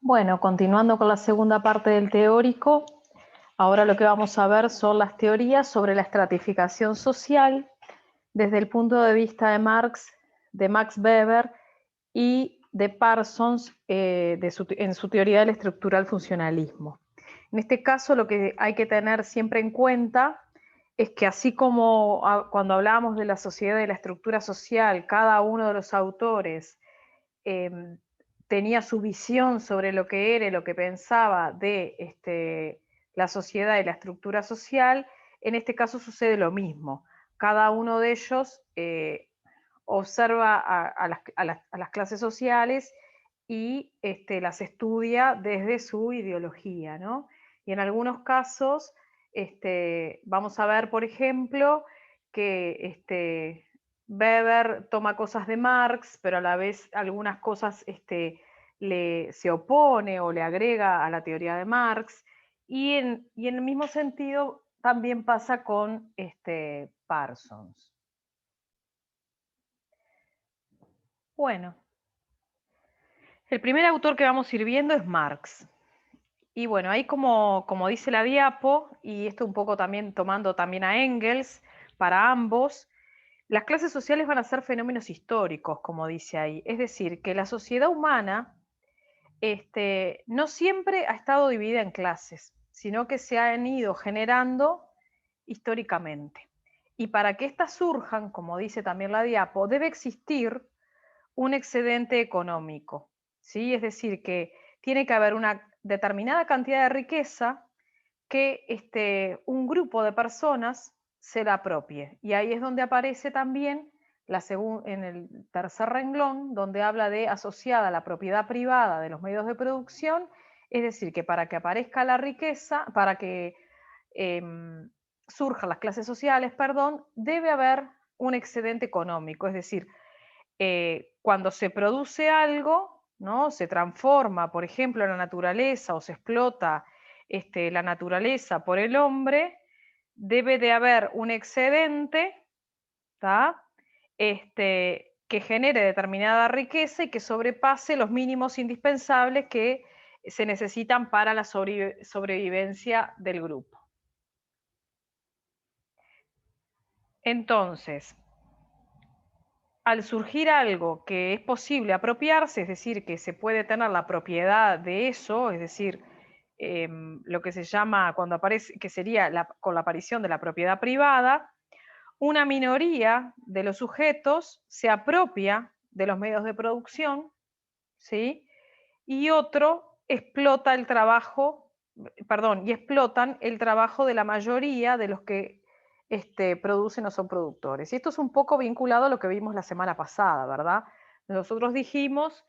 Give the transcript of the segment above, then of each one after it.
Bueno, continuando con la segunda parte del teórico, ahora lo que vamos a ver son las teorías sobre la estratificación social desde el punto de vista de Marx, de Max Weber y de Parsons en su teoría del estructural funcionalismo. En este caso, lo que hay que tener siempre en cuenta es que así como cuando hablábamos de la sociedad y de la estructura social, cada uno de los autores tenía su visión sobre lo que era y lo que pensaba de la sociedad y la estructura social, en este caso sucede lo mismo. Cada uno de ellos observa a las clases sociales y las estudia desde su ideología, ¿no? Y en algunos casos vamos a ver, por ejemplo, que Weber toma cosas de Marx, pero a la vez algunas cosas se opone o le agrega a la teoría de Marx, y en el mismo sentido también pasa con Parsons. Bueno, el primer autor que vamos a ir viendo es Marx. Y bueno, ahí como dice la diapo, y esto un poco también tomando también a Engels, para ambos, las clases sociales van a ser fenómenos históricos, como dice ahí. Es decir, que la sociedad humana no siempre ha estado dividida en clases, sino que se han ido generando históricamente. Y para que éstas surjan, como dice también la diapo, debe existir un excedente económico, ¿sí? Es decir, que tiene que haber una determinada cantidad de riqueza que un grupo de personas se la apropie. Y ahí es donde aparece también en el tercer renglón, donde habla de asociada a la propiedad privada de los medios de producción, es decir, que para que aparezca la riqueza, para que eh, surjan las clases sociales, perdón, debe haber un excedente económico, es decir, cuando se produce algo, ¿no? Se transforma, por ejemplo, la naturaleza o se explota la naturaleza por el hombre, debe de haber un excedente, ¿tá? Que genere determinada riqueza y que sobrepase los mínimos indispensables que se necesitan para la sobrevivencia del grupo. Entonces, al surgir algo que es posible apropiarse, es decir, que se puede tener la propiedad de eso, es decir, lo que se llama cuando aparece, que sería con la aparición de la propiedad privada, una minoría de los sujetos se apropia de los medios de producción, ¿sí? Y otro explota el trabajo, perdón, y explotan el trabajo de la mayoría de los que producen o son productores. Y esto es un poco vinculado a lo que vimos la semana pasada, ¿verdad? Nosotros dijimos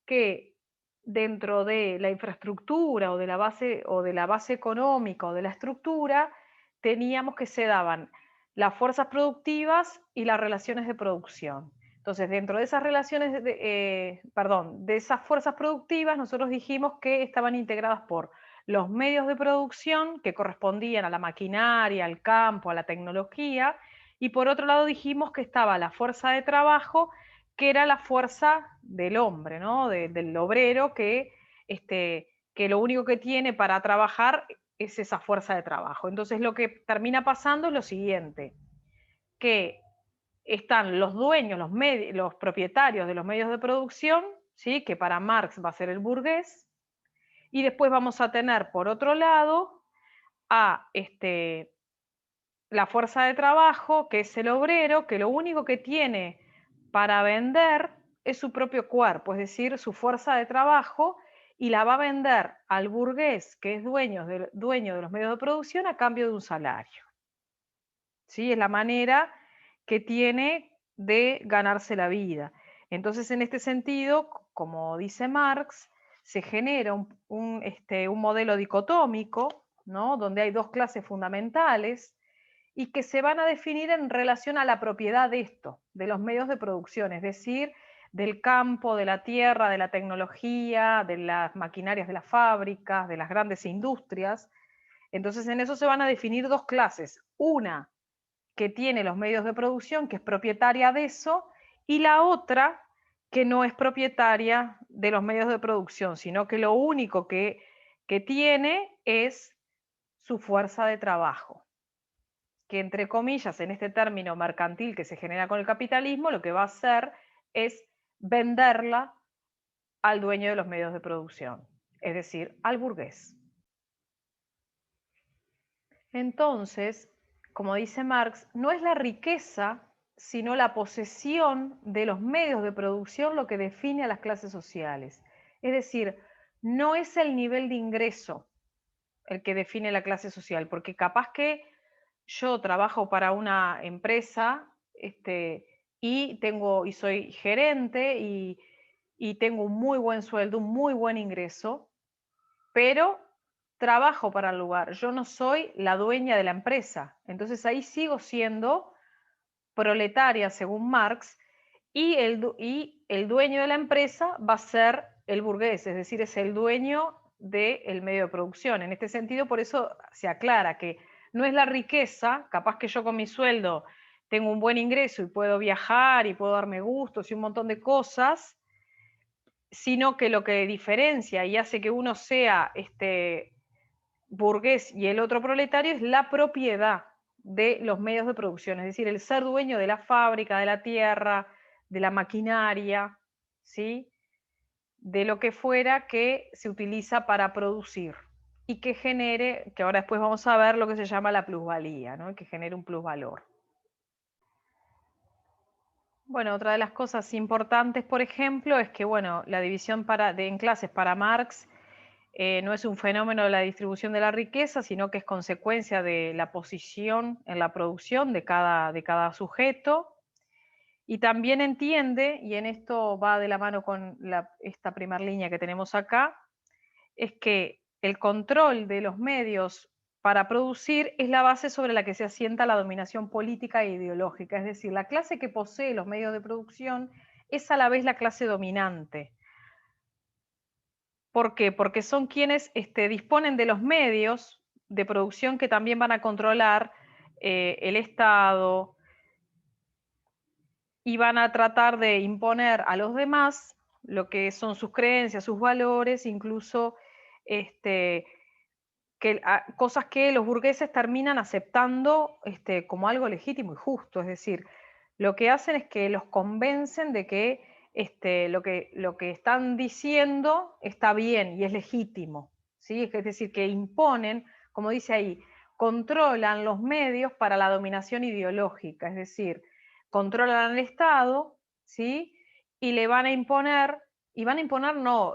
que dentro de la infraestructura o de la base económica o de la estructura, teníamos que se daban las fuerzas productivas y las relaciones de producción. Entonces, dentro de esas relaciones, de esas fuerzas productivas, nosotros dijimos que estaban integradas por los medios de producción que correspondían a la maquinaria, al campo, a la tecnología, y por otro lado dijimos que estaba la fuerza de trabajo, que era la fuerza del hombre, ¿no? Del obrero que lo único que tiene para trabajar es esa fuerza de trabajo. Entonces lo que termina pasando es lo siguiente, que están los dueños, los propietarios de los medios de producción, ¿sí? Que para Marx va a ser el burgués, y después vamos a tener por otro lado a la fuerza de trabajo, que es el obrero, que lo único que tiene para vender es su propio cuerpo, es decir, su fuerza de trabajo, y la va a vender al burgués, que es dueño de los medios de producción, a cambio de un salario. ¿Sí? Es la manera que tiene de ganarse la vida. Entonces, en este sentido, como dice Marx, se genera un modelo dicotómico, ¿no? Donde hay dos clases fundamentales y que se van a definir en relación a la propiedad de esto, de los medios de producción, es decir, del campo, de la tierra, de la tecnología, de las maquinarias de las fábricas, de las grandes industrias. Entonces, en eso se van a definir dos clases. Una que tiene los medios de producción, que es propietaria de eso, y la otra que no es propietaria de los medios de producción, sino que lo único que tiene es su fuerza de trabajo, que entre comillas, en este término mercantil que se genera con el capitalismo, lo que va a hacer es venderla al dueño de los medios de producción, es decir, al burgués. Entonces, como dice Marx, no es la riqueza, sino la posesión de los medios de producción lo que define a las clases sociales. Es decir, no es el nivel de ingreso el que define la clase social, porque capaz que yo trabajo para una empresa y soy gerente y tengo un muy buen sueldo, un muy buen ingreso, pero trabajo para el lugar, yo no soy la dueña de la empresa. Entonces ahí sigo siendo proletaria según Marx y el dueño de la empresa va a ser el burgués, es decir, es el dueño del medio de producción. En este sentido, por eso se aclara que no es la riqueza, capaz que yo con mi sueldo tengo un buen ingreso y puedo viajar y puedo darme gustos y un montón de cosas, sino que lo que diferencia y hace que uno sea burgués y el otro proletario es la propiedad de los medios de producción, es decir, el ser dueño de la fábrica, de la tierra, de la maquinaria, ¿sí? De lo que fuera que se utiliza para producir y que genere, que ahora después vamos a ver lo que se llama la plusvalía, ¿no? Que genere un plusvalor. Bueno, otra de las cosas importantes, por ejemplo, es que bueno, la división en clases para Marx no es un fenómeno de la distribución de la riqueza, sino que es consecuencia de la posición en la producción de cada sujeto. Y también entiende, y en esto va de la mano con esta primera línea que tenemos acá, es que el control de los medios para producir es la base sobre la que se asienta la dominación política e ideológica. Es decir, la clase que posee los medios de producción es a la vez la clase dominante. ¿Por qué? Porque son quienes disponen de los medios de producción que también van a controlar el Estado y van a tratar de imponer a los demás lo que son sus creencias, sus valores, incluso cosas que los burgueses terminan aceptando como algo legítimo y justo. Es decir, lo que hacen es que los convencen de que lo que están diciendo está bien y es legítimo, ¿sí? Es decir, que imponen, como dice ahí, controlan los medios para la dominación ideológica, es decir, controlan al Estado, ¿sí? Y le van a imponer, y van a imponer, no,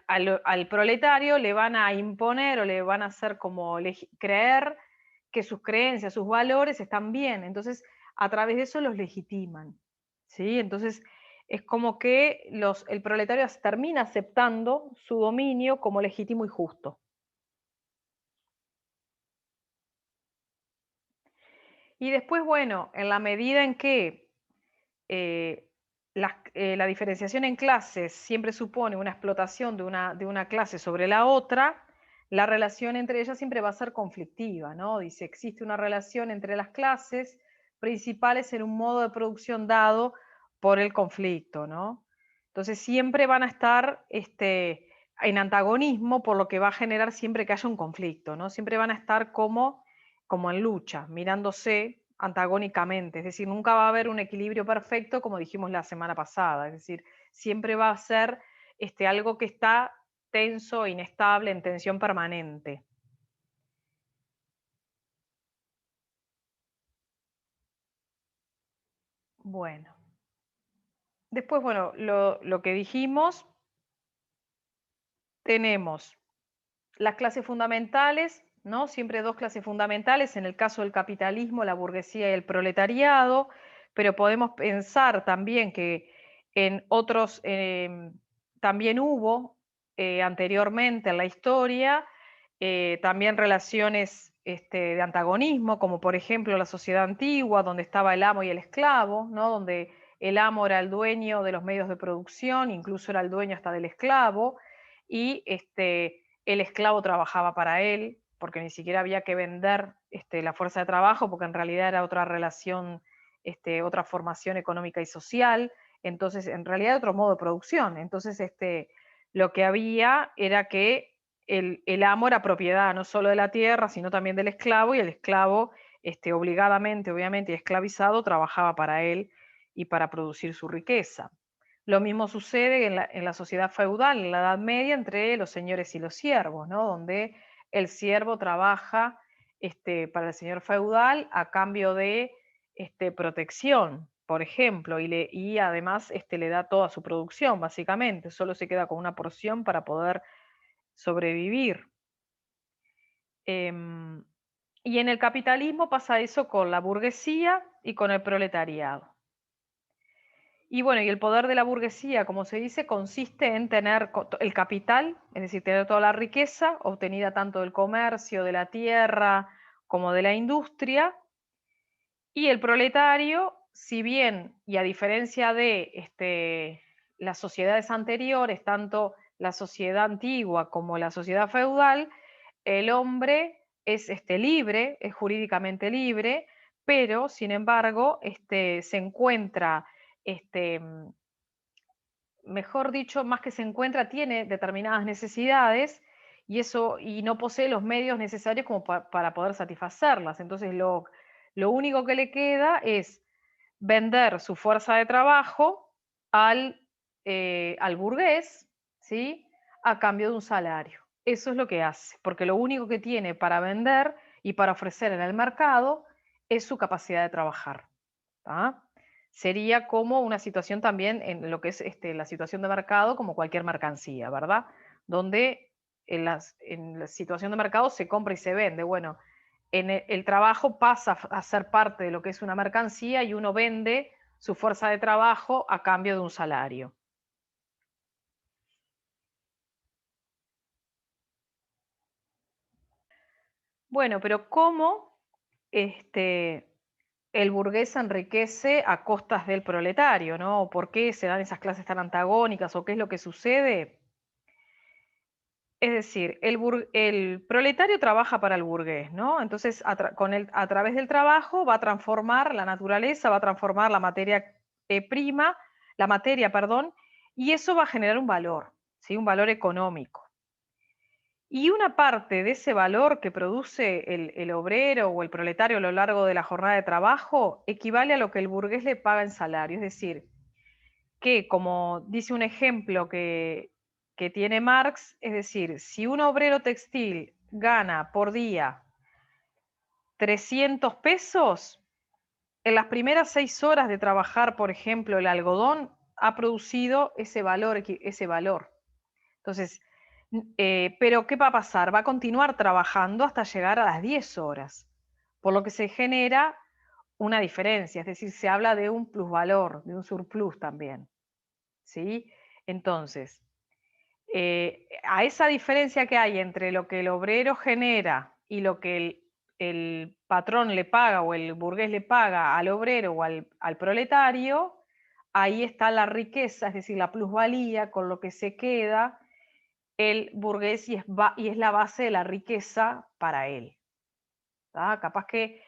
al proletario le van a imponer o le van a hacer como creer que sus creencias, sus valores están bien. Entonces, a través de eso los legitiman, ¿sí? Entonces, es como que el proletario termina aceptando su dominio como legítimo y justo. Y después, bueno, en la medida en que la diferenciación en clases siempre supone una explotación de una clase sobre la otra, la relación entre ellas siempre va a ser conflictiva, ¿no? Dice, existe una relación entre las clases principales en un modo de producción dado por el conflicto, ¿no? Entonces siempre van a estar en antagonismo, por lo que va a generar siempre que haya un conflicto, ¿no? Siempre van a estar como en lucha, mirándose antagónicamente, es decir, nunca va a haber un equilibrio perfecto como dijimos la semana pasada, es decir, siempre va a ser algo que está tenso, inestable, en tensión permanente. Bueno, después, bueno, lo que dijimos, tenemos las clases fundamentales, ¿no? Siempre dos clases fundamentales, en el caso del capitalismo, la burguesía y el proletariado, pero podemos pensar también que en otros también hubo anteriormente en la historia también relaciones de antagonismo, como por ejemplo la sociedad antigua, donde estaba el amo y el esclavo, ¿no? Donde el amo era el dueño de los medios de producción, incluso era el dueño hasta del esclavo, y el esclavo trabajaba para él, porque ni siquiera había que vender la fuerza de trabajo, porque en realidad era otra relación, otra formación económica y social. Entonces, en realidad, otro modo de producción. Entonces, lo que había era que el amo era propiedad no solo de la tierra, sino también del esclavo, y el esclavo, obligadamente, obviamente, y esclavizado, trabajaba para él y para producir su riqueza. Lo mismo sucede en la sociedad feudal, en la Edad Media, entre los señores y los siervos, ¿no? Donde el siervo trabaja para el señor feudal a cambio de protección, por ejemplo, y además le da toda su producción, básicamente, solo se queda con una porción para poder sobrevivir. Em, y en el capitalismo pasa eso con la burguesía y con el proletariado. Y bueno, y el poder de la burguesía, como se dice, consiste en tener el capital, es decir, tener toda la riqueza obtenida tanto del comercio, de la tierra, como de la industria. Y el proletario, si bien, y a diferencia de las sociedades anteriores, tanto la sociedad antigua como la sociedad feudal, el hombre es libre, es jurídicamente libre, pero sin embargo se encuentra, mejor dicho, más que se encuentra, tiene determinadas necesidades y no posee los medios necesarios como para poder satisfacerlas. Entonces lo único que le queda es vender su fuerza de trabajo al burgués, ¿sí? A cambio de un salario. Eso es lo que hace, porque lo único que tiene para vender y para ofrecer en el mercado es su capacidad de trabajar. ¿Tá? Sería como una situación también en lo que es la situación de mercado, como cualquier mercancía, ¿verdad? Donde en la situación de mercado se compra y se vende. Bueno, en el trabajo pasa a ser parte de lo que es una mercancía y uno vende su fuerza de trabajo a cambio de un salario. Bueno, pero ¿cómo el burgués se enriquece a costas del proletario, ¿no? ¿Por qué se dan esas clases tan antagónicas o qué es lo que sucede? Es decir, el proletario trabaja para el burgués, ¿no? Entonces, a través del trabajo va a transformar la naturaleza, va a transformar la materia prima, la materia, perdón, y eso va a generar un valor, ¿sí? Un valor económico. Y una parte de ese valor que produce el obrero o el proletario a lo largo de la jornada de trabajo equivale a lo que el burgués le paga en salario. Es decir, que como dice un ejemplo que tiene Marx, es decir, si un obrero textil gana por día 300 pesos, en las primeras 6 horas de trabajar, por ejemplo, el algodón, ha producido ese valor, ese valor. Entonces, pero ¿qué va a pasar? Va a continuar trabajando hasta llegar a las 10 horas, por lo que se genera una diferencia, es decir, se habla de un plusvalor, de un surplus también, ¿sí? Entonces, a esa diferencia que hay entre lo que el obrero genera y lo que el patrón le paga o el burgués le paga al obrero o al proletario, ahí está la riqueza, es decir, la plusvalía con lo que se queda el burgués y es la base de la riqueza para él. ¿Tá? Capaz que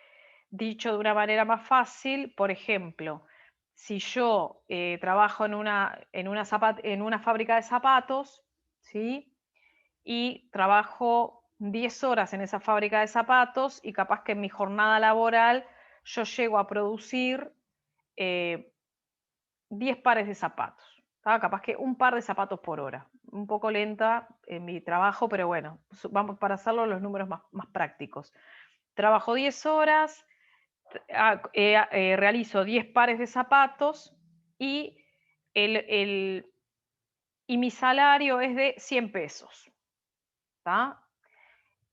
dicho de una manera más fácil, por ejemplo, si yo trabajo en una fábrica de zapatos, ¿sí? Y trabajo 10 horas en esa fábrica de zapatos y capaz que en mi jornada laboral yo llego a producir 10 pares de zapatos. Capaz que un par de zapatos por hora. Un poco lenta en mi trabajo, pero bueno, vamos para hacerlo los números más prácticos. Trabajo 10 horas, realizo 10 pares de zapatos y, y mi salario es de 100 pesos. ¿Tá?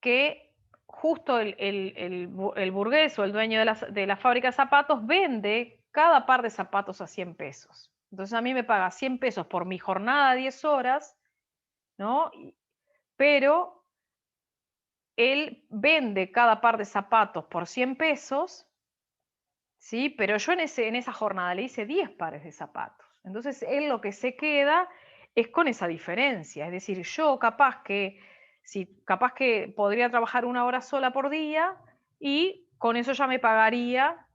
Que justo el burgués o el dueño de la fábrica de zapatos vende cada par de zapatos a 100 pesos. Entonces a mí me paga 100 pesos por mi jornada de 10 horas, ¿no? Pero él vende cada par de zapatos por 100 pesos, ¿sí? Pero yo en esa jornada le hice 10 pares de zapatos. Entonces él lo que se queda es con esa diferencia. Es decir, yo capaz que podría trabajar 1 hora sola por día y con eso ya me pagaría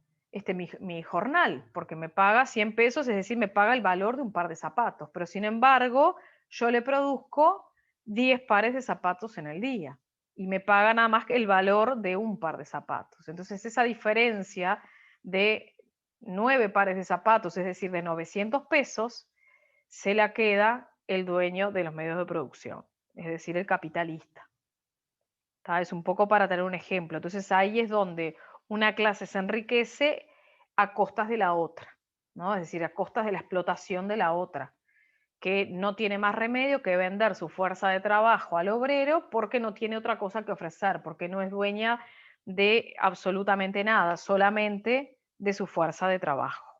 mi jornal, porque me paga 100 pesos, es decir, me paga el valor de un par de zapatos, pero sin embargo, yo le produzco 10 pares de zapatos en el día y me paga nada más que el valor de un par de zapatos. Entonces, esa diferencia de 9 pares de zapatos, es decir, de 900 pesos, se la queda el dueño de los medios de producción, es decir, el capitalista. Es un poco para tener un ejemplo. Entonces ahí es donde una clase se enriquece a costas de la otra, ¿no? Es decir, a costas de la explotación de la otra, que no tiene más remedio que vender su fuerza de trabajo al obrero porque no tiene otra cosa que ofrecer, porque no es dueña de absolutamente nada, solamente de su fuerza de trabajo.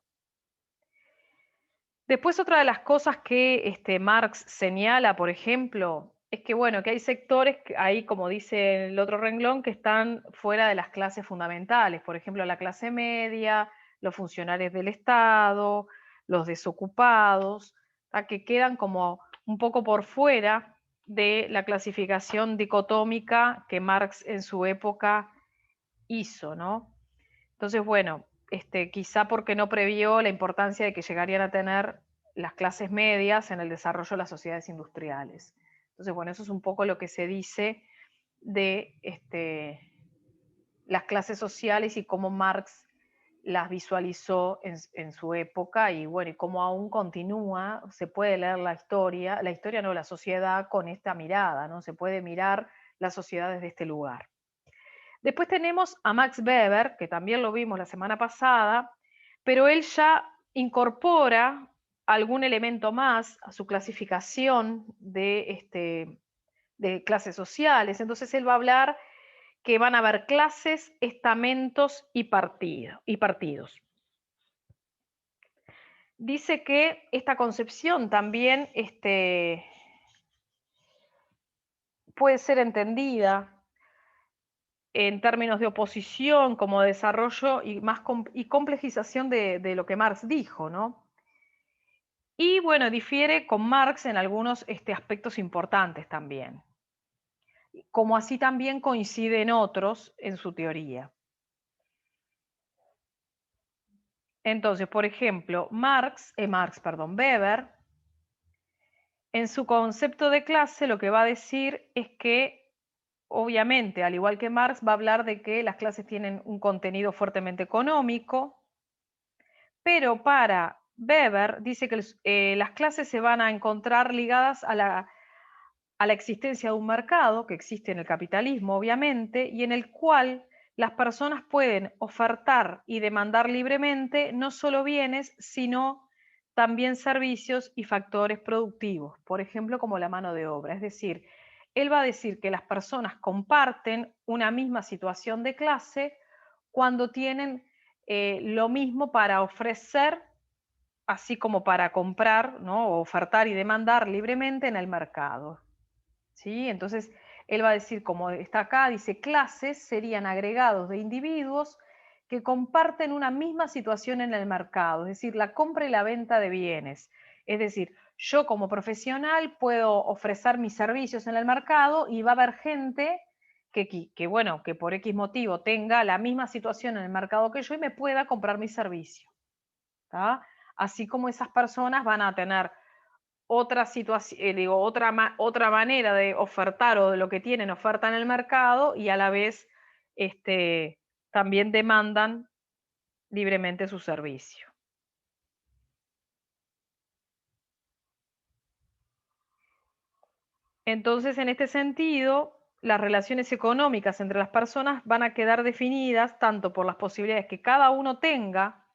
Después otra de las cosas que Marx señala, por ejemplo, es que bueno, que hay sectores, ahí como dice el otro renglón, que están fuera de las clases fundamentales, por ejemplo, la clase media, los funcionarios del Estado, los desocupados, que quedan como un poco por fuera de la clasificación dicotómica que Marx en su época hizo, ¿no? Entonces, bueno, quizá porque no previó la importancia de que llegarían a tener las clases medias en el desarrollo de las sociedades industriales. Entonces, bueno, eso es un poco lo que se dice de las clases sociales y cómo Marx las visualizó en su época y bueno, y cómo aún continúa, se puede leer la historia no, la sociedad con esta mirada, ¿no? Se puede mirar la sociedad desde este lugar. Después tenemos a Max Weber, que también lo vimos la semana pasada, pero él ya incorpora algún elemento más a su clasificación de clases sociales. Entonces él va a hablar que van a haber clases, estamentos y partidos. Dice que esta concepción también puede ser entendida en términos de oposición, como desarrollo y complejización de lo que Marx dijo, ¿no? Y bueno, difiere con Marx en algunos aspectos importantes también, como así también coinciden otros en su teoría. Entonces, por ejemplo, Weber, en su concepto de clase lo que va a decir es que, obviamente, al igual que Marx, va a hablar de que las clases tienen un contenido fuertemente económico, pero para Weber dice que las clases se van a encontrar ligadas a la existencia de un mercado que existe en el capitalismo, obviamente, y en el cual las personas pueden ofertar y demandar libremente no solo bienes, sino también servicios y factores productivos, por ejemplo, como la mano de obra. Es decir, él va a decir que las personas comparten una misma situación de clase cuando tienen lo mismo para ofrecer, así como para comprar, ¿no? O ofertar y demandar libremente en el mercado. ¿Sí? Entonces, él va a decir, como está acá, dice, clases serían agregados de individuos que comparten una misma situación en el mercado, es decir, la compra y la venta de bienes. Es decir, yo como profesional puedo ofrecer mis servicios en el mercado y va a haber gente bueno, que por X motivo tenga la misma situación en el mercado que yo y me pueda comprar mi servicio. ¿Tá? Así como esas personas van a tener otra situación, otra manera de ofertar o de lo que tienen oferta en el mercado y a la vez también demandan libremente su servicio. Entonces, en este sentido, las relaciones económicas entre las personas van a quedar definidas tanto por las posibilidades que cada uno tenga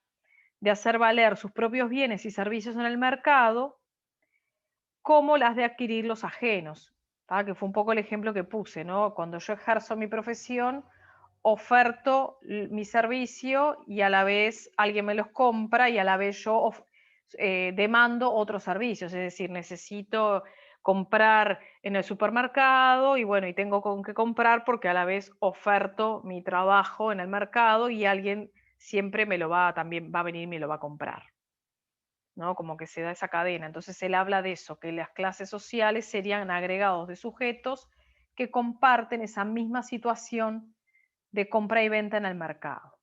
de hacer valer sus propios bienes y servicios en el mercado, como las de adquirir los ajenos, que fue un poco el ejemplo que puse, ¿no? Cuando yo ejerzo mi profesión, oferto mi servicio y a la vez alguien me los compra y a la vez yo demando otros servicios, es decir, necesito comprar en el supermercado y bueno, y tengo con qué comprar porque a la vez oferto mi trabajo en el mercado y alguien siempre también va a venir y me lo va a comprar. ¿No? Como que se da esa cadena. Entonces él habla de eso, que las clases sociales serían agregados de sujetos que comparten esa misma situación de compra y venta en el mercado.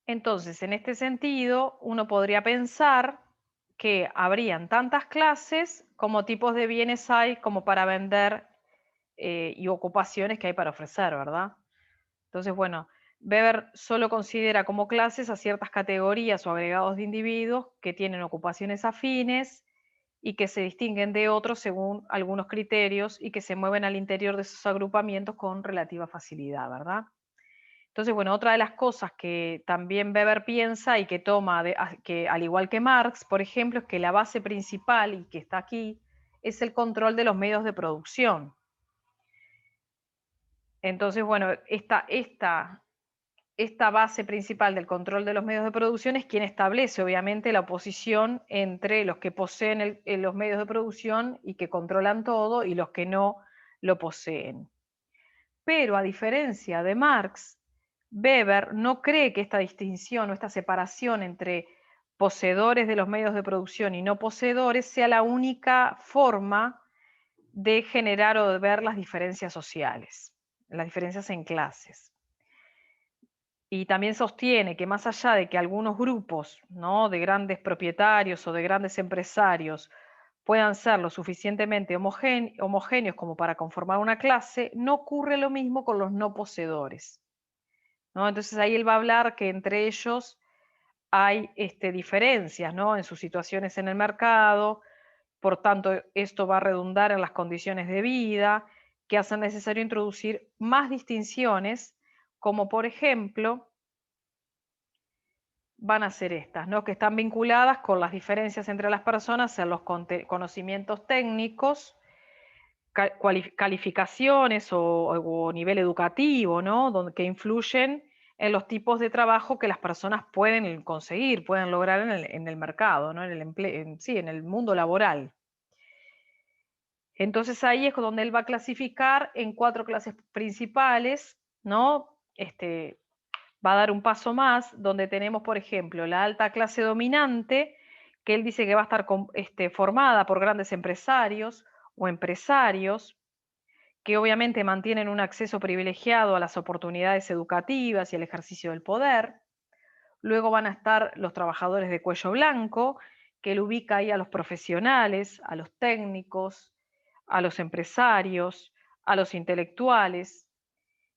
Entonces, en este sentido, uno podría pensar que habrían tantas clases como tipos de bienes hay como para vender y ocupaciones que hay para ofrecer, ¿verdad? Entonces, bueno, Weber solo considera como clases a ciertas categorías o agregados de individuos que tienen ocupaciones afines y que se distinguen de otros según algunos criterios y que se mueven al interior de esos agrupamientos con relativa facilidad, ¿verdad? Entonces, bueno, otra de las cosas que también Weber piensa y que toma, que al igual que Marx, por ejemplo, es que la base principal, y que está aquí, es el control de los medios de producción. Entonces, bueno, esta base principal del control de los medios de producción es quien establece, obviamente, la oposición entre los que poseen los medios de producción y que controlan todo y los que no lo poseen. Pero a diferencia de Marx, Weber no cree que esta distinción o esta separación entre poseedores de los medios de producción y no poseedores sea la única forma de generar o de ver las diferencias sociales, las diferencias en clases. Y también sostiene que más allá de que algunos grupos, ¿no?, de grandes propietarios o de grandes empresarios puedan ser lo suficientemente homogéneos como para conformar una clase, no ocurre lo mismo con los no poseedores, ¿no? Entonces ahí él va a hablar que entre ellos hay diferencias, ¿no?, en sus situaciones en el mercado, por tanto esto va a redundar en las condiciones de vida que hacen necesario introducir más distinciones, como por ejemplo van a ser estas, ¿no?, que están vinculadas con las diferencias entre las personas en los conocimientos técnicos, calificaciones o nivel educativo, ¿no?, que influyen en los tipos de trabajo que las personas pueden conseguir, pueden lograr en el mercado, ¿no?, sí, en el mundo laboral. Entonces ahí es donde él va a clasificar en 4 clases principales, ¿no? Va a dar un paso más, donde tenemos, por ejemplo, la alta clase dominante, que él dice que va a estar formada por grandes empresarios o empresarios, que obviamente mantienen un acceso privilegiado a las oportunidades educativas y al ejercicio del poder. Luego van a estar los trabajadores de cuello blanco, que él ubica ahí a los profesionales, a los técnicos, a los empresarios, a los intelectuales,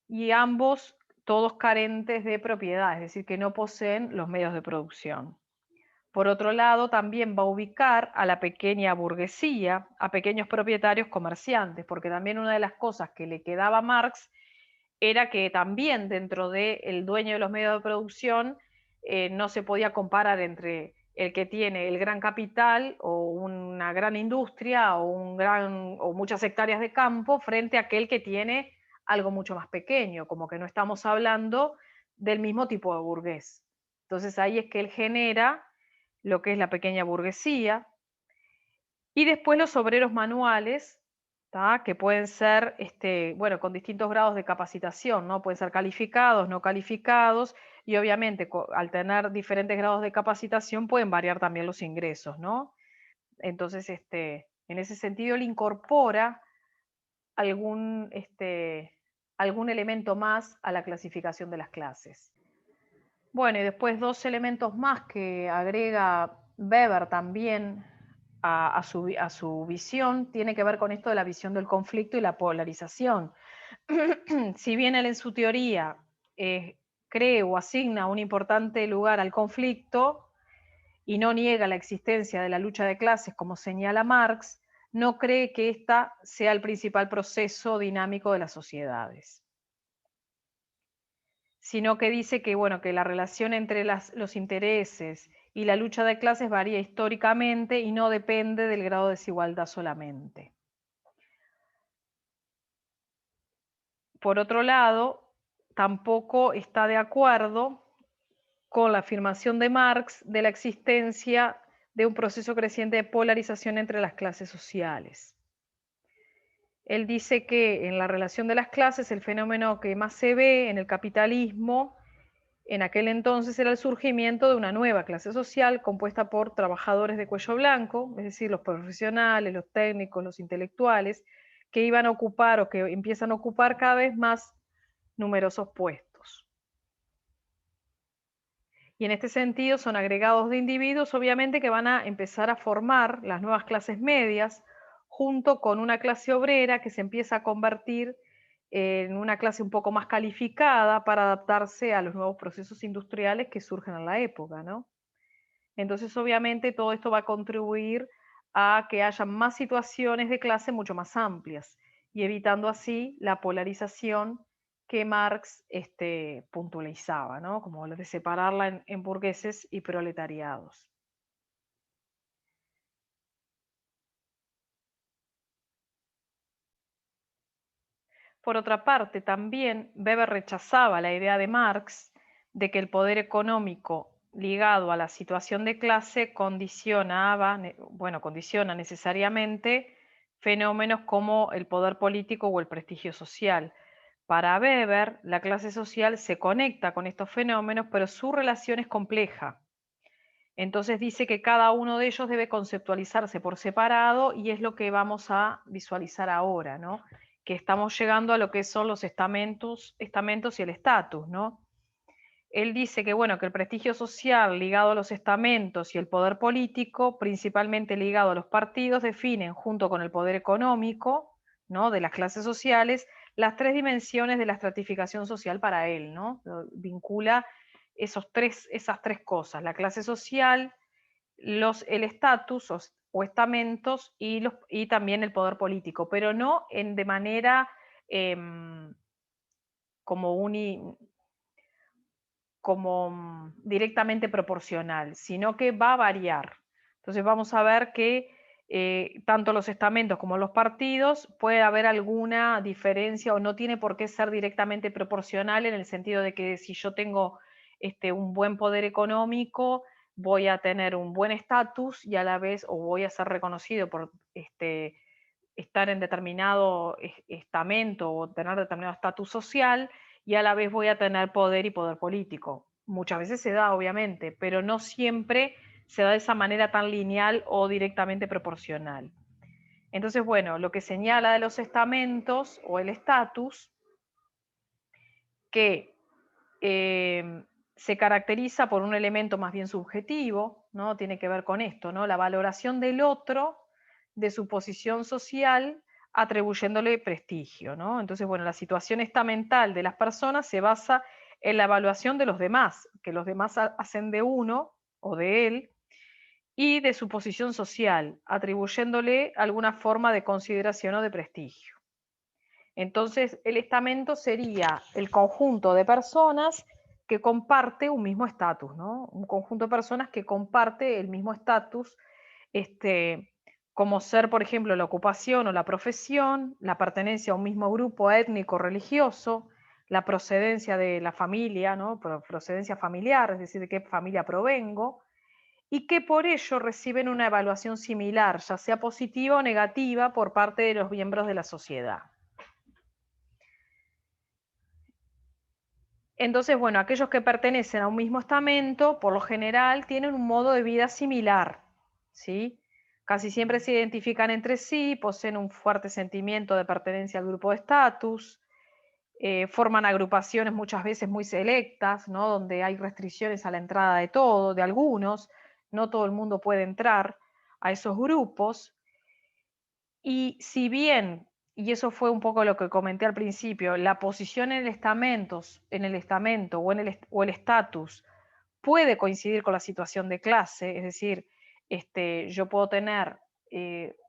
y ambos todos carentes de propiedad, es decir, que no poseen los medios de producción. Por otro lado, también va a ubicar a la pequeña burguesía, a pequeños propietarios comerciantes, porque también una de las cosas que le quedaba a Marx era que también dentro del dueño de los medios de producción no se podía comparar entre el que tiene el gran capital o una gran industria o muchas hectáreas de campo frente a aquel que tiene algo mucho más pequeño, como que no estamos hablando del mismo tipo de burgués. Entonces ahí es que él genera lo que es la pequeña burguesía, y después los obreros manuales, ¿tá?, que pueden ser, bueno, con distintos grados de capacitación, ¿no? Pueden ser calificados, no calificados, y obviamente al tener diferentes grados de capacitación pueden variar también los ingresos, ¿no? Entonces, en ese sentido, él incorpora algún, algún elemento más a la clasificación de las clases. Bueno, y después 2 elementos más que agrega Weber también a su visión, tiene que ver con esto de la visión del conflicto y la polarización. Si bien él en su teoría cree o asigna un importante lugar al conflicto y no niega la existencia de la lucha de clases como señala Marx, no cree que ésta sea el principal proceso dinámico de las sociedades, sino que dice que, bueno, que la relación entre los intereses y la lucha de clases varía históricamente y no depende del grado de desigualdad solamente. Por otro lado, tampoco está de acuerdo con la afirmación de Marx de la existencia de un proceso creciente de polarización entre las clases sociales. Él dice que en la relación de las clases el fenómeno que más se ve en el capitalismo en aquel entonces era el surgimiento de una nueva clase social compuesta por trabajadores de cuello blanco, es decir, los profesionales, los técnicos, los intelectuales, que iban a ocupar o que empiezan a ocupar cada vez más numerosos puestos. Y en este sentido son agregados de individuos, obviamente, que van a empezar a formar las nuevas clases medias, junto con una clase obrera que se empieza a convertir en una clase un poco más calificada para adaptarse a los nuevos procesos industriales que surgen en la época, ¿no? Entonces, obviamente, todo esto va a contribuir a que haya más situaciones de clase mucho más amplias y evitando así la polarización que Marx puntualizaba, ¿no? Como lo de separarla en burgueses y proletariados. Por otra parte, también Weber rechazaba la idea de Marx de que el poder económico ligado a la situación de clase condiciona necesariamente fenómenos como el poder político o el prestigio social. Para Weber, la clase social se conecta con estos fenómenos, pero su relación es compleja. Entonces dice que cada uno de ellos debe conceptualizarse por separado y es lo que vamos a visualizar ahora, ¿no? Que estamos llegando a lo que son los estamentos y el estatus, ¿no? Él dice que, bueno, que el prestigio social ligado a los estamentos y el poder político, principalmente ligado a los partidos, definen, junto con el poder económico, ¿no? De las clases sociales, las tres dimensiones de la estratificación social para él, ¿no? Vincula esas tres cosas, la clase social, el estatus o estamentos y también el poder político, pero no de manera como, directamente proporcional, sino que va a variar. Entonces vamos a ver que tanto los estamentos como los partidos puede haber alguna diferencia o no tiene por qué ser directamente proporcional en el sentido de que si yo tengo un buen poder económico, voy a tener un buen estatus y a la vez o voy a ser reconocido por estar en determinado estamento o tener determinado estatus social y a la vez voy a tener poder y poder político. Muchas veces se da, obviamente, pero no siempre se da de esa manera tan lineal o directamente proporcional. Entonces, bueno, lo que señala de los estamentos o el estatus, que se caracteriza por un elemento más bien subjetivo, ¿no? Tiene que ver con esto, ¿no? La valoración del otro, de su posición social, atribuyéndole prestigio, ¿no? Entonces, bueno, la situación estamental de las personas se basa en la evaluación de los demás, que los demás hacen de uno o de él, y de su posición social, atribuyéndole alguna forma de consideración o de prestigio. Entonces, el estamento sería el conjunto de personas que comparte un mismo estatus, ¿no? Un conjunto de personas que comparte el mismo estatus, como ser, por ejemplo, la ocupación o la profesión, la pertenencia a un mismo grupo étnico religioso, la procedencia de la familia, ¿no? Procedencia familiar, es decir, de qué familia provengo, y que por ello reciben una evaluación similar, ya sea positiva o negativa, por parte de los miembros de la sociedad. Entonces, bueno, aquellos que pertenecen a un mismo estamento, por lo general, tienen un modo de vida similar, ¿sí? Casi siempre se identifican entre sí, poseen un fuerte sentimiento de pertenencia al grupo de estatus, forman agrupaciones muchas veces muy selectas, ¿no? Donde hay restricciones a la entrada de todo, de algunos, no todo el mundo puede entrar a esos grupos, y si bien, y eso fue un poco lo que comenté al principio, la posición en el estamento o el estatus puede coincidir con la situación de clase, es decir, yo puedo tener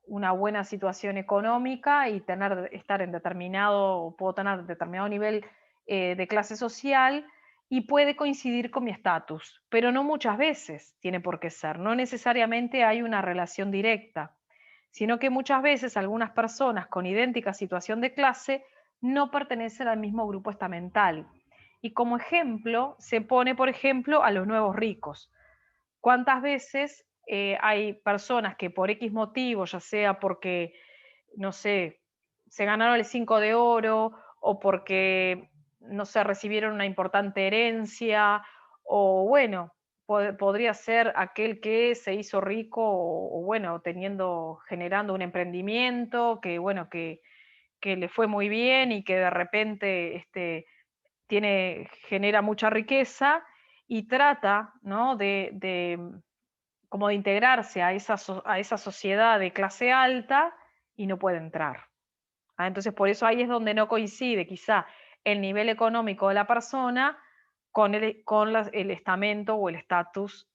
una buena situación económica y estar en puedo tener determinado nivel de clase social y puede coincidir con mi estatus, pero no muchas veces tiene por qué ser, no necesariamente hay una relación directa, sino que muchas veces algunas personas con idéntica situación de clase no pertenecen al mismo grupo estamental. Y como ejemplo se pone, por ejemplo, a los nuevos ricos. ¿Cuántas veces hay personas que por X motivo, ya sea porque, no sé, se ganaron el 5 de oro o porque, no sé, recibieron una importante herencia o bueno, podría ser aquel que se hizo rico o bueno, generando un emprendimiento que bueno, que le fue muy bien y que de repente genera mucha riqueza y trata, ¿no?, como de integrarse a esa sociedad de clase alta y no puede entrar. Entonces, por eso ahí es donde no coincide quizá el nivel económico de la persona con el estamento o el estatus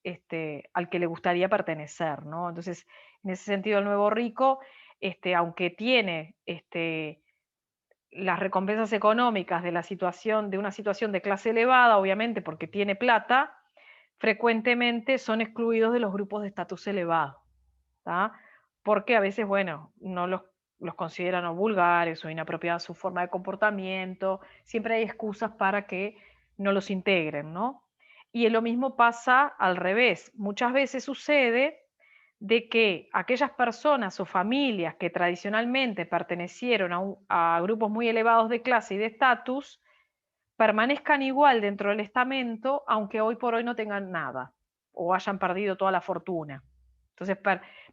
al que le gustaría pertenecer, ¿no? Entonces, en ese sentido, el nuevo rico, aunque tiene las recompensas económicas de de una situación de clase elevada, obviamente porque tiene plata, frecuentemente son excluidos de los grupos de estatus elevado, ¿tá? Porque a veces, bueno, no los consideran o vulgares o inapropiada su forma de comportamiento, siempre hay excusas para que no los integren, ¿no? Y lo mismo pasa al revés. Muchas veces sucede de que aquellas personas o familias que tradicionalmente pertenecieron a grupos muy elevados de clase y de estatus, permanezcan igual dentro del estamento, aunque hoy por hoy no tengan nada o hayan perdido toda la fortuna. Entonces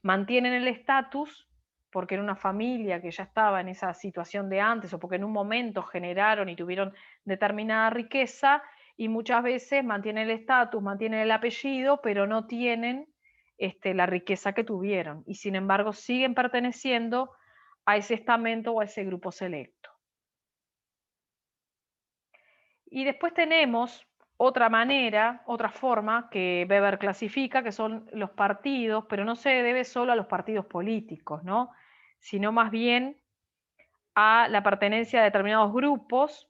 mantienen el estatus porque era una familia que ya estaba en esa situación de antes o porque en un momento generaron y tuvieron determinada riqueza y muchas veces mantienen el estatus, mantienen el apellido, pero no tienen la riqueza que tuvieron y sin embargo siguen perteneciendo a ese estamento o a ese grupo selecto. Y después tenemos otra manera, otra forma que Weber clasifica, que son los partidos, pero no se debe solo a los partidos políticos, ¿no? Sino más bien a la pertenencia a determinados grupos,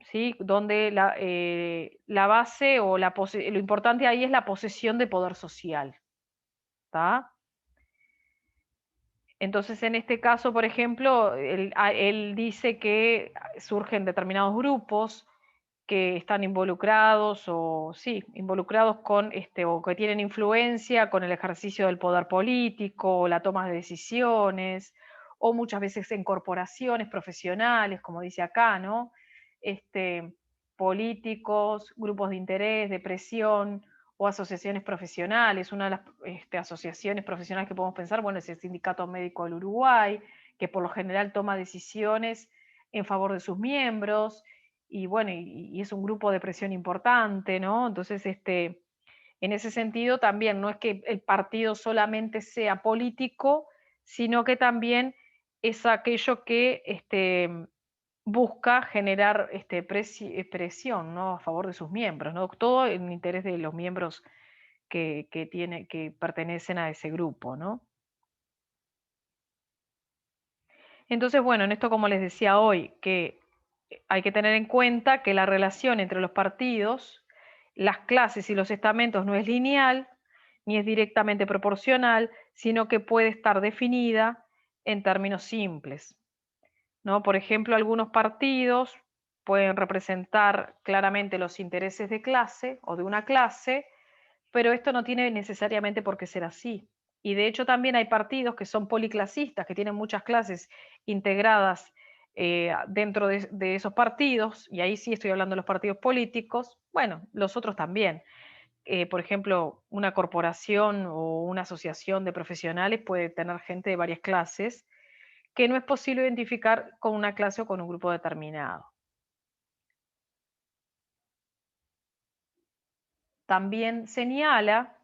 ¿sí? Donde la base o lo importante ahí es la posesión de poder social, ¿tá? Entonces, en este caso, por ejemplo, él dice que surgen determinados grupos que están involucrados o sí, involucrados con o que tienen influencia con el ejercicio del poder político, la toma de decisiones, o muchas veces en corporaciones profesionales, como dice acá, ¿no? Políticos, grupos de interés, de presión o asociaciones profesionales. Una de las asociaciones profesionales que podemos pensar, bueno, es el Sindicato Médico del Uruguay, que por lo general toma decisiones en favor de sus miembros, y bueno, y es un grupo de presión importante, ¿no? Entonces, en ese sentido también no es que el partido solamente sea político, sino que también es aquello que busca generar presión, ¿no?, a favor de sus miembros, ¿no? Todo en interés de los miembros que pertenecen a ese grupo, ¿no? Entonces, bueno, en esto, como les decía hoy, que hay que tener en cuenta que la relación entre los partidos, las clases y los estamentos no es lineal, ni es directamente proporcional, sino que puede estar definida en términos simples, ¿no? Por ejemplo, algunos partidos pueden representar claramente los intereses de clase o de una clase, pero esto no tiene necesariamente por qué ser así. Y de hecho también hay partidos que son policlasistas, que tienen muchas clases integradas dentro de esos partidos, y ahí sí estoy hablando de los partidos políticos, bueno, los otros también. Por ejemplo, una corporación o una asociación de profesionales puede tener gente de varias clases que no es posible identificar con una clase o con un grupo determinado. También señala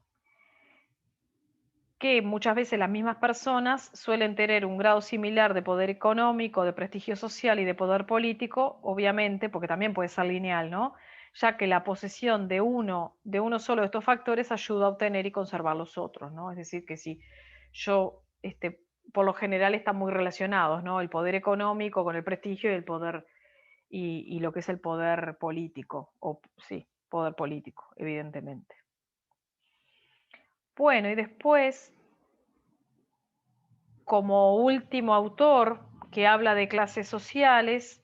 que muchas veces las mismas personas suelen tener un grado similar de poder económico, de prestigio social y de poder político, obviamente, porque también puede ser lineal, ¿no? Ya que la posesión de uno solo de estos factores ayuda a obtener y conservar los otros, ¿no? Es decir, que si yo, por lo general están muy relacionados, ¿no? El poder económico con el prestigio y el poder, y lo que es el poder político, o sí, poder político, evidentemente. Bueno, y después, como último autor que habla de clases sociales,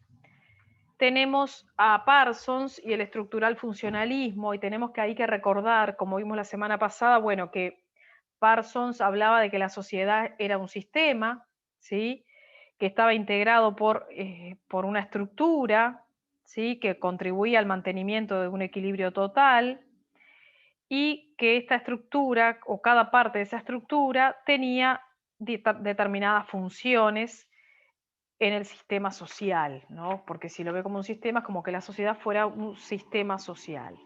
tenemos a Parsons y el estructural funcionalismo, y tenemos que hay que recordar, como vimos la semana pasada, bueno, que Parsons hablaba de que la sociedad era un sistema, ¿sí?, que estaba integrado por una estructura, ¿sí?, que contribuía al mantenimiento de un equilibrio total, y que esta estructura o cada parte de esa estructura tenía determinadas funciones en el sistema social, ¿no? Porque si lo ve como un sistema, es como que la sociedad fuera un sistema social.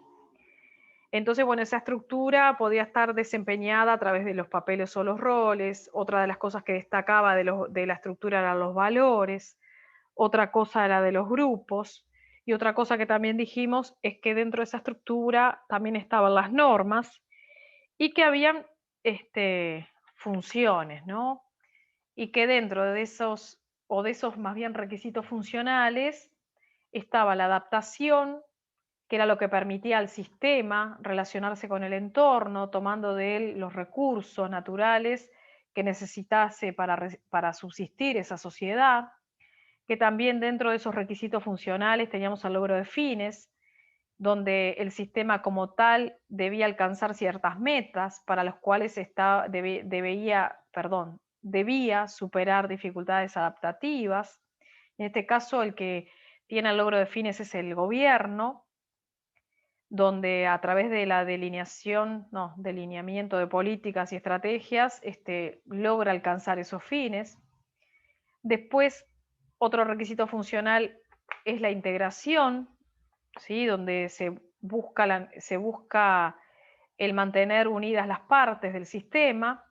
Entonces, bueno, esa estructura podía estar desempeñada a través de los papeles o los roles. Otra de las cosas que destacaba de la estructura eran los valores. Otra cosa era de los grupos. Y otra cosa que también dijimos es que dentro de esa estructura también estaban las normas y que habían funciones, ¿no? Y que dentro de esos, o de esos más bien requisitos funcionales, estaba la adaptación, que era lo que permitía al sistema relacionarse con el entorno, tomando de él los recursos naturales que necesitase para subsistir esa sociedad, que también dentro de esos requisitos funcionales teníamos el logro de fines, donde el sistema como tal debía alcanzar ciertas metas para las cuales debía superar dificultades adaptativas. En este caso, el que tiene el logro de fines es el gobierno, donde a través de la delineamiento de políticas y estrategias, logra alcanzar esos fines. Después, otro requisito funcional es la integración, ¿sí? Donde se busca el mantener unidas las partes del sistema.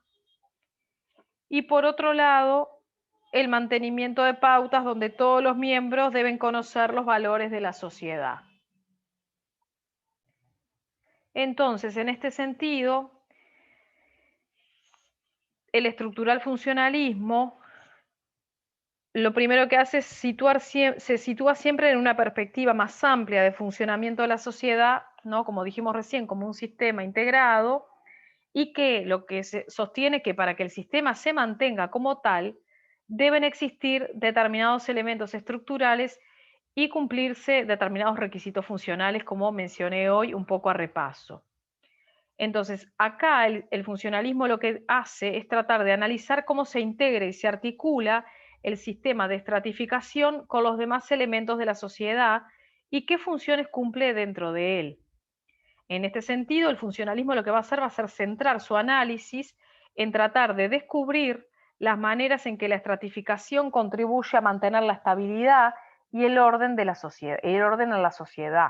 Y por otro lado, el mantenimiento de pautas donde todos los miembros deben conocer los valores de la sociedad. Entonces, en este sentido, el estructural funcionalismo lo primero que hace es se sitúa siempre en una perspectiva más amplia de funcionamiento de la sociedad, ¿no? Como dijimos recién, como un sistema integrado, y que lo que se sostiene que para que el sistema se mantenga como tal, deben existir determinados elementos estructurales y cumplirse determinados requisitos funcionales, como mencioné hoy un poco a repaso. Entonces, acá el funcionalismo lo que hace es tratar de analizar cómo se integra y se articula el sistema de estratificación con los demás elementos de la sociedad y qué funciones cumple dentro de él. En este sentido, el funcionalismo lo que va a ser centrar su análisis en tratar de descubrir las maneras en que la estratificación contribuye a mantener la estabilidad y el orden de la sociedad, el orden en la sociedad.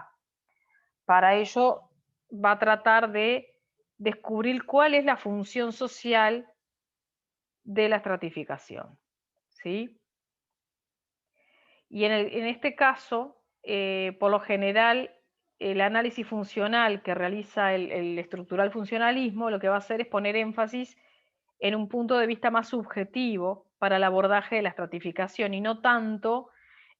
Para ello va a tratar de descubrir cuál es la función social de la estratificación, ¿sí? Y en este caso, por lo general, el análisis funcional que realiza el estructural funcionalismo lo que va a hacer es poner énfasis en un punto de vista más subjetivo para el abordaje de la estratificación y no tanto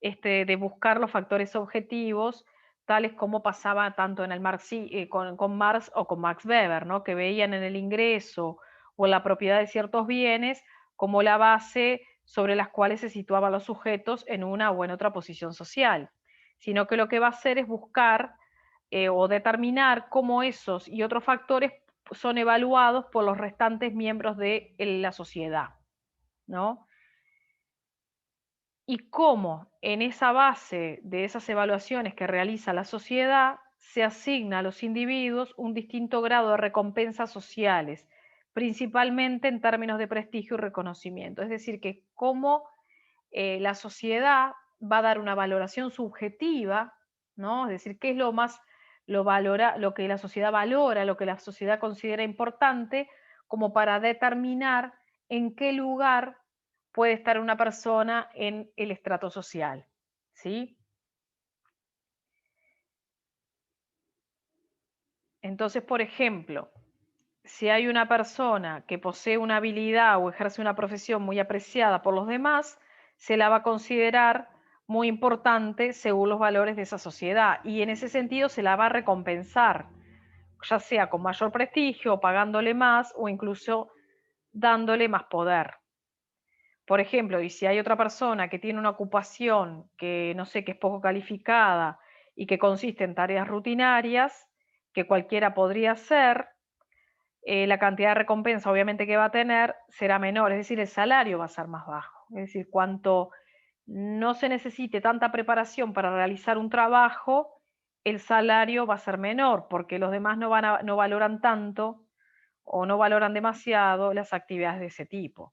de buscar los factores objetivos, tales como pasaba tanto en el con Marx o con Max Weber, ¿no? Que veían en el ingreso o en la propiedad de ciertos bienes como la base sobre las cuales se situaban los sujetos en una o en otra posición social, sino que lo que va a hacer es buscar o determinar cómo esos y otros factores son evaluados por los restantes miembros de la sociedad, ¿no? Y cómo en esa base de esas evaluaciones que realiza la sociedad se asigna a los individuos un distinto grado de recompensas sociales, principalmente en términos de prestigio y reconocimiento. Es decir, que cómo la sociedad va a dar una valoración subjetiva, ¿no? Es decir, qué es lo que la sociedad valora, lo que la sociedad considera importante, como para determinar en qué lugar puede estar una persona en el estrato social, ¿sí? Entonces, por ejemplo, si hay una persona que posee una habilidad o ejerce una profesión muy apreciada por los demás, se la va a considerar muy importante según los valores de esa sociedad y en ese sentido se la va a recompensar, ya sea con mayor prestigio, pagándole más o incluso dándole más poder. Por ejemplo, y si hay otra persona que tiene una ocupación que no sé, que es poco calificada y que consiste en tareas rutinarias, que cualquiera podría hacer, la cantidad de recompensa obviamente que va a tener será menor, es decir, el salario va a ser más bajo. Es decir, cuanto no se necesite tanta preparación para realizar un trabajo, el salario va a ser menor, porque los demás no valoran tanto o no valoran demasiado las actividades de ese tipo.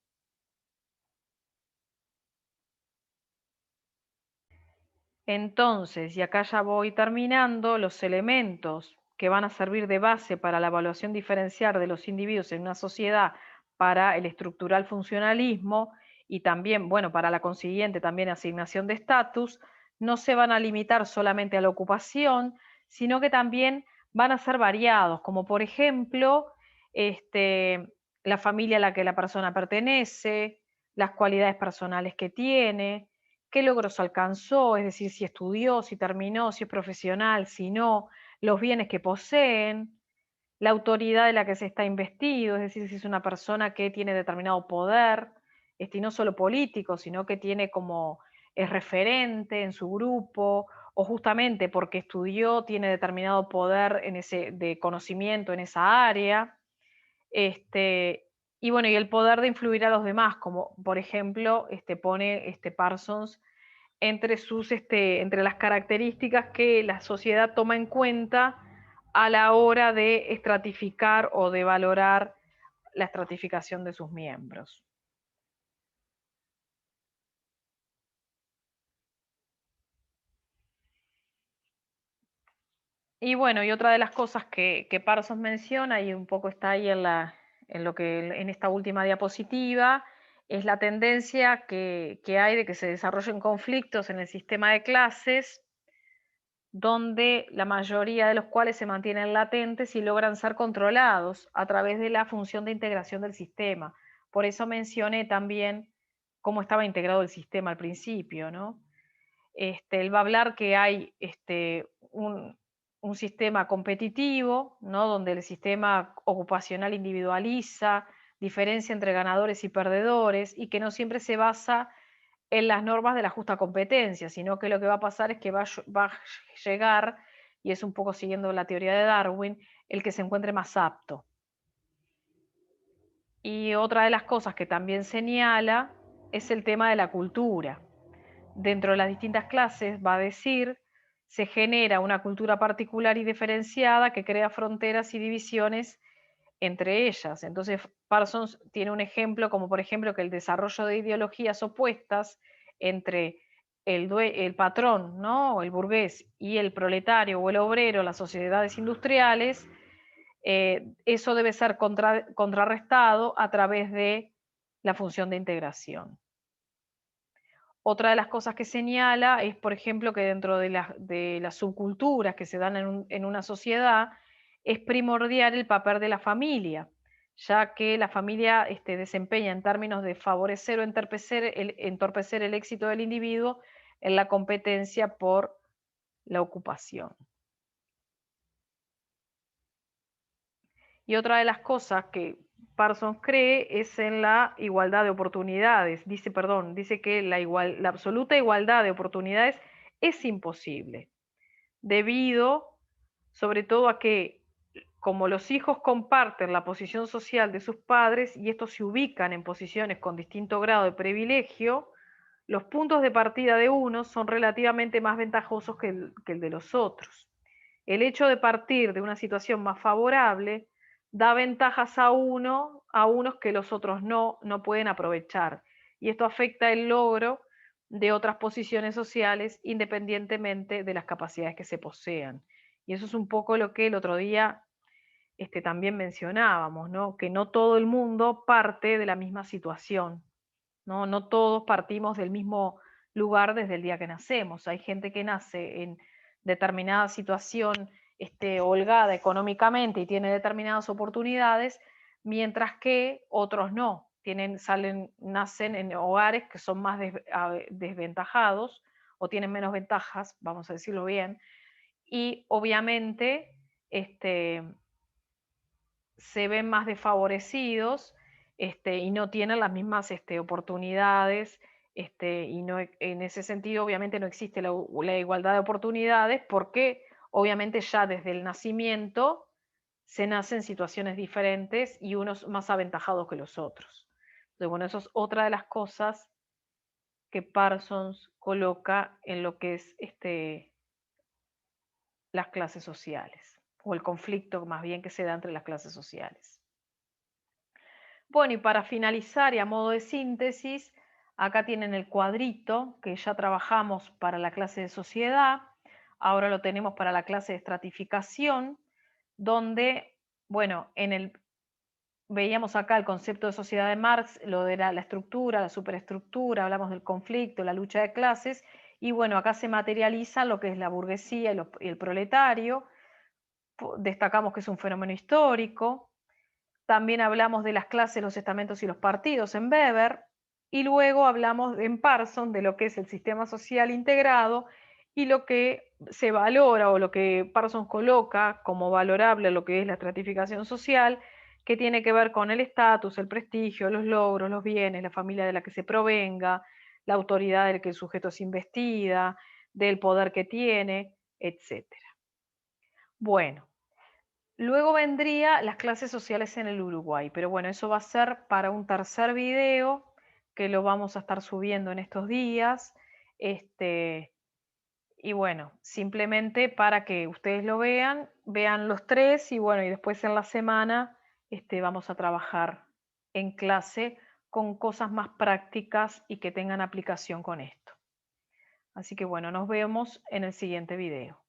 Entonces, y acá ya voy terminando, los elementos que van a servir de base para la evaluación diferencial de los individuos en una sociedad para el estructural funcionalismo y también, bueno, para la consiguiente también asignación de estatus, no se van a limitar solamente a la ocupación, sino que también van a ser variados, como por ejemplo, la familia a la que la persona pertenece, las cualidades personales que tiene, qué logros alcanzó, es decir, si estudió, si terminó, si es profesional, si no, los bienes que poseen, la autoridad de la que se está investido, es decir, si es una persona que tiene determinado poder, y no solo político, sino que tiene como es referente en su grupo, o justamente porque estudió tiene determinado poder en ese, de conocimiento en esa área. Y bueno, y el poder de influir a los demás, como por ejemplo pone Parsons entre las características que la sociedad toma en cuenta a la hora de estratificar o de valorar la estratificación de sus miembros. Y bueno, y otra de las cosas que Parsons menciona, y un poco está ahí en esta última diapositiva, es la tendencia que hay de que se desarrollen conflictos en el sistema de clases, donde la mayoría de los cuales se mantienen latentes y logran ser controlados a través de la función de integración del sistema. Por eso mencioné también cómo estaba integrado el sistema al principio, ¿no? Él va a hablar que hay un sistema competitivo, ¿no? Donde el sistema ocupacional individualiza, diferencia entre ganadores y perdedores, y que no siempre se basa en las normas de la justa competencia, sino que lo que va a pasar es que va a llegar, y es un poco siguiendo la teoría de Darwin, el que se encuentre más apto. Y otra de las cosas que también señala es el tema de la cultura. Dentro de las distintas clases, va a decir, se genera una cultura particular y diferenciada que crea fronteras y divisiones entre ellas. Entonces, Parsons tiene un ejemplo, como por ejemplo que el desarrollo de ideologías opuestas entre el patrón, ¿no? O el burgués, y el proletario o el obrero, las sociedades industriales, eso debe ser contrarrestado a través de la función de integración. Otra de las cosas que señala es, por ejemplo, que dentro de las subculturas que se dan en una sociedad es primordial el papel de la familia, ya que la familia desempeña en términos de favorecer o entorpecer el éxito del individuo en la competencia por la ocupación. Y otra de las cosas que Parsons cree es en la igualdad de oportunidades. Dice que la absoluta igualdad de oportunidades es imposible, debido sobre todo a que como los hijos comparten la posición social de sus padres y estos se ubican en posiciones con distinto grado de privilegio, los puntos de partida de unos son relativamente más ventajosos que el de los otros. El hecho de partir de una situación más favorable da ventajas a unos que los otros no pueden aprovechar. Y esto afecta el logro de otras posiciones sociales independientemente de las capacidades que se posean. Y eso es un poco lo que el otro día también mencionábamos, ¿no? Que no todo el mundo parte de la misma situación, ¿no? No todos partimos del mismo lugar desde el día que nacemos. Hay gente que nace en determinada situación holgada económicamente y tiene determinadas oportunidades, mientras que otros no. Nacen en hogares que son más desventajados o tienen menos ventajas, vamos a decirlo bien, y obviamente se ven más desfavorecidos y no tienen las mismas oportunidades, y no, en ese sentido obviamente no existe la igualdad de oportunidades porque obviamente ya desde el nacimiento se nace en situaciones diferentes y unos más aventajados que los otros. Entonces, bueno, eso es otra de las cosas que Parsons coloca en lo que es las clases sociales, o el conflicto más bien que se da entre las clases sociales. Bueno, y para finalizar y a modo de síntesis, acá tienen el cuadrito que ya trabajamos para la clase de sociedad, ahora lo tenemos para la clase de estratificación. donde, bueno, veíamos acá el concepto de sociedad de Marx, lo de la estructura, la superestructura, hablamos del conflicto, la lucha de clases, y bueno, acá se materializa lo que es la burguesía y el proletario, destacamos que es un fenómeno histórico, también hablamos de las clases, los estamentos y los partidos en Weber, y luego hablamos en Parson de lo que es el sistema social integrado y lo que se valora o lo que Parsons coloca como valorable lo que es la estratificación social, que tiene que ver con el estatus, el prestigio, los logros, los bienes, la familia de la que se provenga, la autoridad del que el sujeto es investida, del poder que tiene, etcétera. Bueno, luego vendría las clases sociales en el Uruguay, pero bueno, eso va a ser para un tercer video que lo vamos a estar subiendo en estos días. Y bueno, simplemente para que ustedes lo vean, vean los tres y bueno, y después en la semana vamos a trabajar en clase con cosas más prácticas y que tengan aplicación con esto. Así que bueno, nos vemos en el siguiente video.